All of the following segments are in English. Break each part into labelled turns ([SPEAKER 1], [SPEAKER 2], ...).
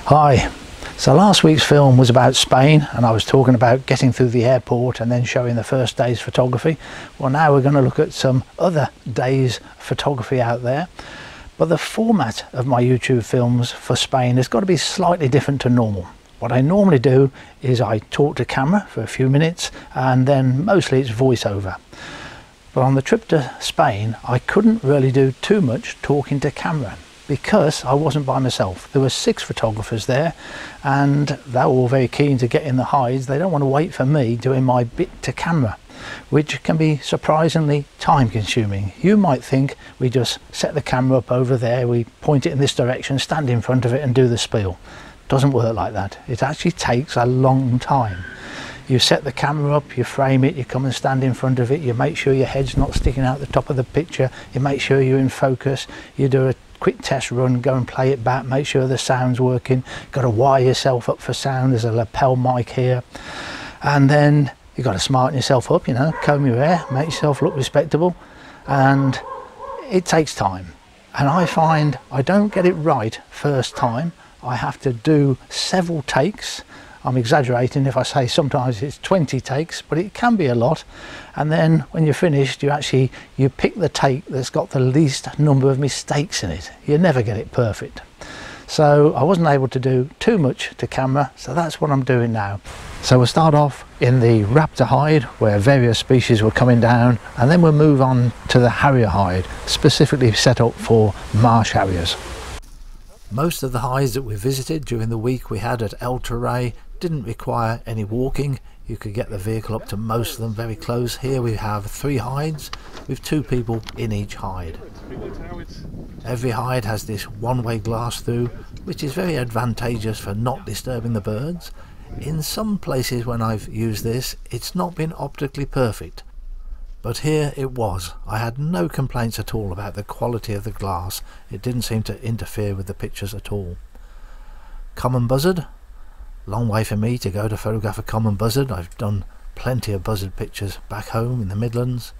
[SPEAKER 1] Hi. So last week's film was about Spain, and I was talking about getting through the airport and then showing the first day's photography. Well, now we're going to look at some other days photography out there. But the format of my YouTube films for Spain has got to be slightly different to normal. What I normally do is I talk to camera for a few minutes, and then mostly it's voiceover. But on the trip to Spain, I couldn't really do too much talking to camera, because I wasn't by myself. There were 6 photographers there, and they were all very keen to get in the hides. They don't want to wait for me doing my bit to camera, which can be surprisingly time consuming. You might think we just set the camera up over there, we point it in this direction, stand in front of it and do the spiel. Doesn't work like that. It actually takes a long time. You set the camera up, you frame it, you come and stand in front of it, you make sure your head's not sticking out the top of the picture, you make sure you're in focus, you do a quick test run, go and play it back, make sure the sound's working, got to wire yourself up for sound. There's a lapel mic here, and then you've got to smarten yourself up, you know, comb your hair, make yourself look respectable, and it takes time. And I find I don't get it right first time. I have to do several takes. I'm exaggerating if I say sometimes it's 20 takes, but it can be a lot. And then when you're finished, you pick the take that's got the least number of mistakes in it. You never get it perfect. So I wasn't able to do too much to camera, so that's what I'm doing now. So we'll start off in the raptor hide, where various species were coming down, and then we'll move on to the harrier hide, specifically set up for marsh harriers. Most of the hides that we visited during the week we had at El Teray didn't require any walking. You could get the vehicle up to most of them very close. Here we have 3 hides with 2 people in each hide. Every hide has this one-way glass through, which is very advantageous for not disturbing the birds. In some places when I've used this, it's not been optically perfect, but here it was. I had no complaints at all about the quality of the glass. It didn't seem to interfere with the pictures at all. Common buzzard. Long way for me to go to photograph a common buzzard. I've done plenty of buzzard pictures back home in the Midlands.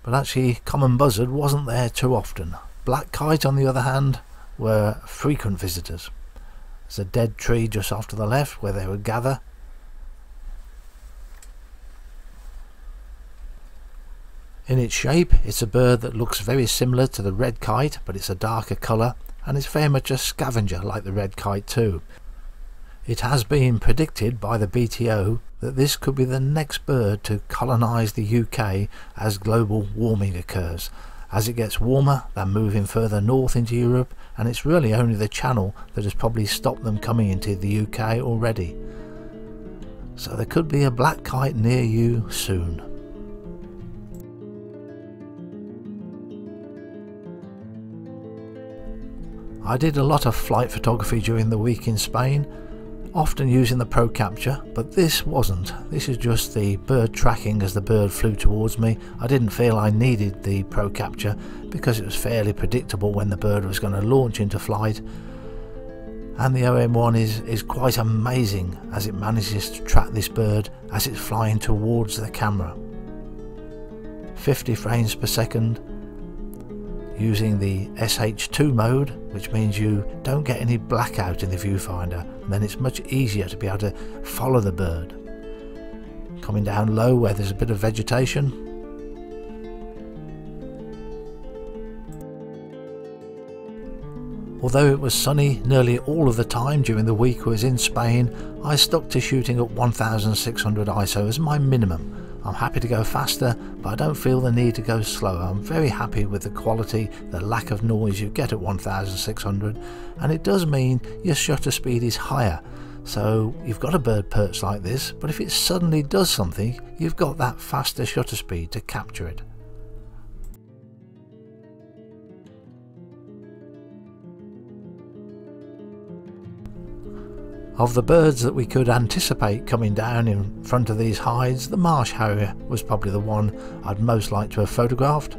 [SPEAKER 1] But actually common buzzard wasn't there too often. Black kite on the other hand were frequent visitors. There's a dead tree just off to the left where they would gather. In its shape, it's a bird that looks very similar to the red kite, but it's a darker colour, and it's very much a scavenger like the red kite too. It has been predicted by the BTO that this could be the next bird to colonise the UK as global warming occurs. As it gets warmer, they're moving further north into Europe, and it's really only the Channel that has probably stopped them coming into the UK already. So there could be a black kite near you soon. I did a lot of flight photography during the week in Spain, often using the Pro Capture, but this wasn't. This is just the bird tracking as the bird flew towards me. I didn't feel I needed the Pro Capture because it was fairly predictable when the bird was going to launch into flight. And the OM1 is quite amazing as it manages to track this bird as it's flying towards the camera. 50 frames per second. Using the SH2 mode, which means you don't get any blackout in the viewfinder, and then it's much easier to be able to follow the bird. Coming down low where there's a bit of vegetation. Although it was sunny nearly all of the time during the week I was in Spain, I stuck to shooting at 1600 ISO as my minimum. I'm happy to go faster, but I don't feel the need to go slower. I'm very happy with the quality, the lack of noise you get at 1600, and it does mean your shutter speed is higher. So you've got a bird perched like this, but if it suddenly does something, you've got that faster shutter speed to capture it. Of the birds that we could anticipate coming down in front of these hides, the marsh harrier was probably the one I'd most like to have photographed.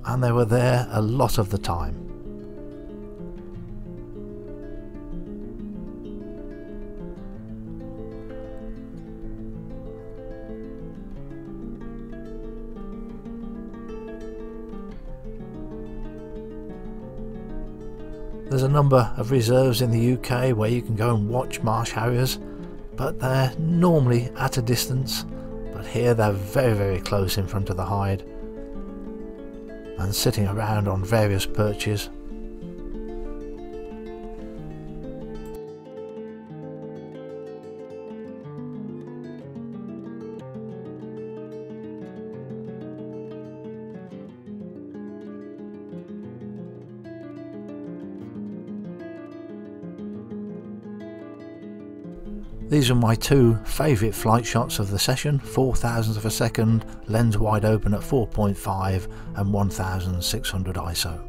[SPEAKER 1] And they were there a lot of the time. There's a number of reserves in the UK where you can go and watch marsh harriers, but they're normally at a distance. But here they're very, very close in front of the hide and sitting around on various perches. These are my two favourite flight shots of the session, 4,000th of a second, lens wide open at 4.5 and 1600 ISO.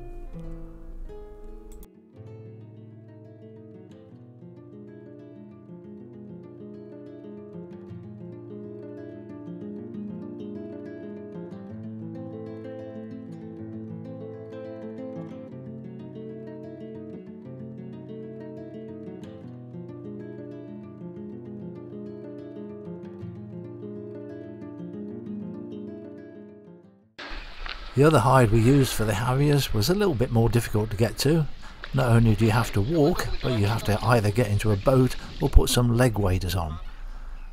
[SPEAKER 1] The other hide we used for the harriers was a little bit more difficult to get to. Not only do you have to walk, but you have to either get into a boat or put some leg waders on.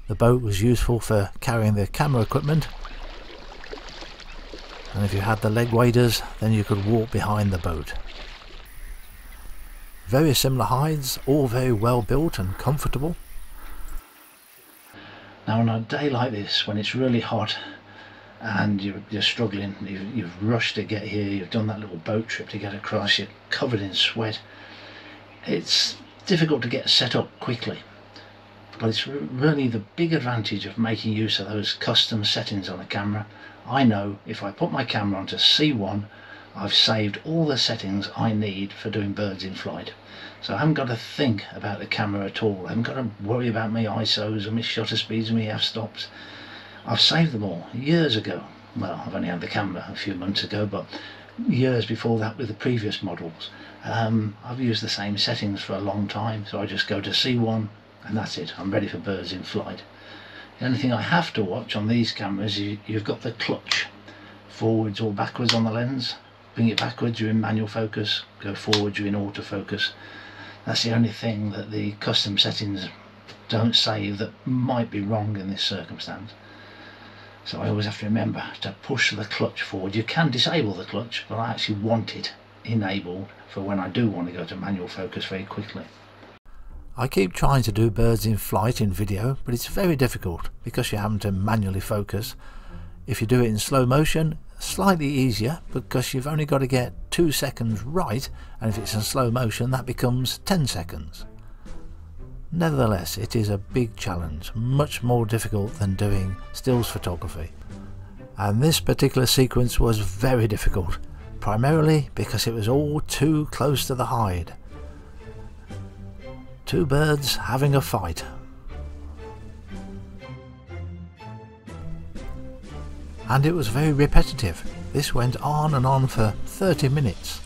[SPEAKER 1] The boat was useful for carrying the camera equipment, and if you had the leg waders then you could walk behind the boat. Very similar hides, all very well built and comfortable. Now on a day like this, when it's really hot and you're struggling, you've rushed to get here, you've done that little boat trip to get across, you're covered in sweat, it's difficult to get set up quickly. But it's really the big advantage of making use of those custom settings on a camera. I know if I put my camera onto C1, I've saved all the settings I need for doing birds in flight. So I haven't got to think about the camera at all. I haven't got to worry about my ISOs and my shutter speeds and my f-stops. I've saved them all years ago. Well, I've only had the camera a few months ago, but years before that with the previous models. I've used the same settings for a long time, so I just go to C1 and that's it. I'm ready for birds in flight. The only thing I have to watch on these cameras, you've got the clutch, forwards or backwards on the lens. Bring it backwards, you're in manual focus, go forwards, you're in autofocus. That's the only thing that the custom settings don't save that might be wrong in this circumstance. So I always have to remember to push the clutch forward. You can disable the clutch, but I actually want it enabled for when I do want to go to manual focus very quickly. I keep trying to do birds in flight in video, but it's very difficult because you're having to manually focus. If you do it in slow motion, slightly easier because you've only got to get 2 seconds right, and if it's in slow motion that becomes 10 seconds. Nevertheless, it is a big challenge, much more difficult than doing stills photography. And this particular sequence was very difficult, primarily because it was all too close to the hide. Two birds having a fight. And it was very repetitive. This went on and on for 30 minutes,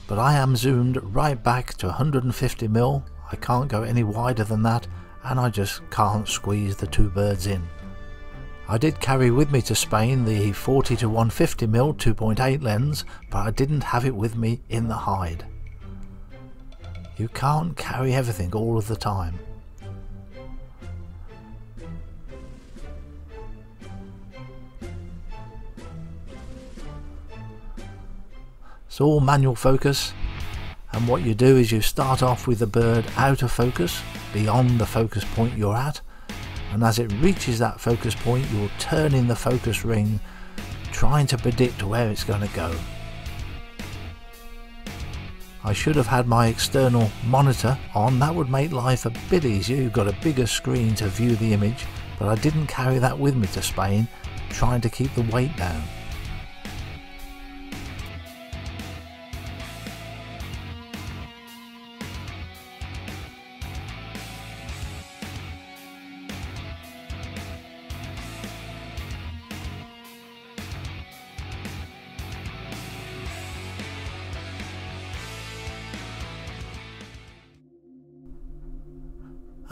[SPEAKER 1] but I am zoomed right back to 150mm. I can't go any wider than that, and I just can't squeeze the two birds in. I did carry with me to Spain the 40 to 150mm 2.8 lens, but I didn't have it with me in the hide. You can't carry everything all of the time. It's all manual focus. And what you do is you start off with the bird out of focus, beyond the focus point you're at, and as it reaches that focus point you'll turn in the focus ring, trying to predict where it's going to go. I should have had my external monitor on, that would make life a bit easier. You've got a bigger screen to view the image, but I didn't carry that with me to Spain, trying to keep the weight down.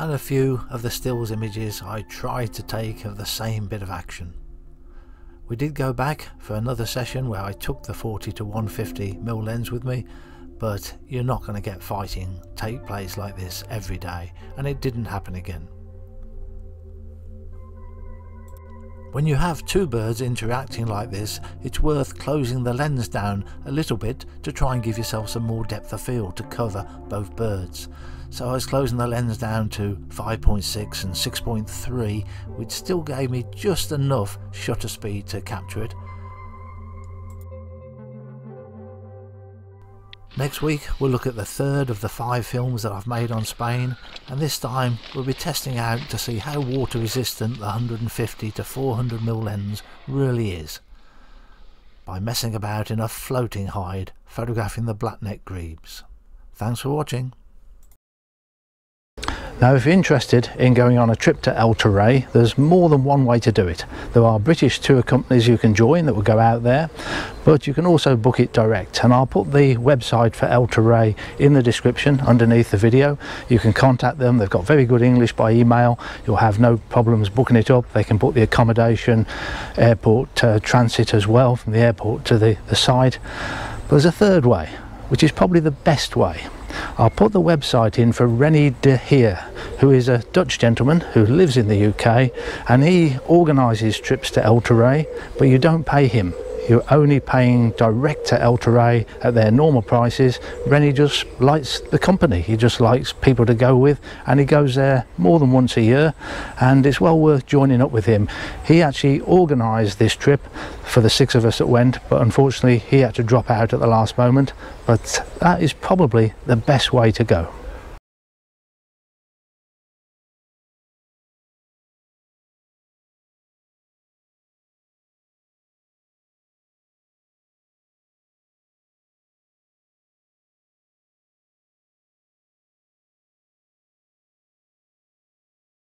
[SPEAKER 1] And a few of the stills images I tried to take of the same bit of action. We did go back for another session where I took the 40 to 150mm lens with me, but you're not going to get fighting take place like this every day, and it didn't happen again. When you have two birds interacting like this, it's worth closing the lens down a little bit to try and give yourself some more depth of field to cover both birds. So I was closing the lens down to 5.6 and 6.3, which still gave me just enough shutter speed to capture it. Next week we'll look at the third of the 5 films that I've made on Spain, and this time we'll be testing out to see how water resistant the 150 to 400mm lens really is, by messing about in a floating hide photographing the blackneck grebes. Thanks for watching. Now, if you're interested in going on a trip to El Teray, there's more than one way to do it. There are British tour companies you can join that will go out there, but you can also book it direct, and I'll put the website for El Teray in the description underneath the video. You can contact them. They've got very good English by email. You'll have no problems booking it up. They can book the accommodation, airport transit as well, from the airport to the site. But there's a third way, which is probably the best way. I'll put the website in for Rennie de Heer, who is a Dutch gentleman who lives in the UK, and he organises trips to El Teray, but you don't pay him. You're only paying direct to El Teray at their normal prices. Rennie just likes the company. He just likes people to go with, and he goes there more than once a year, and it's well worth joining up with him. He actually organised this trip for the 6 of us that went, but unfortunately he had to drop out at the last moment. But that is probably the best way to go.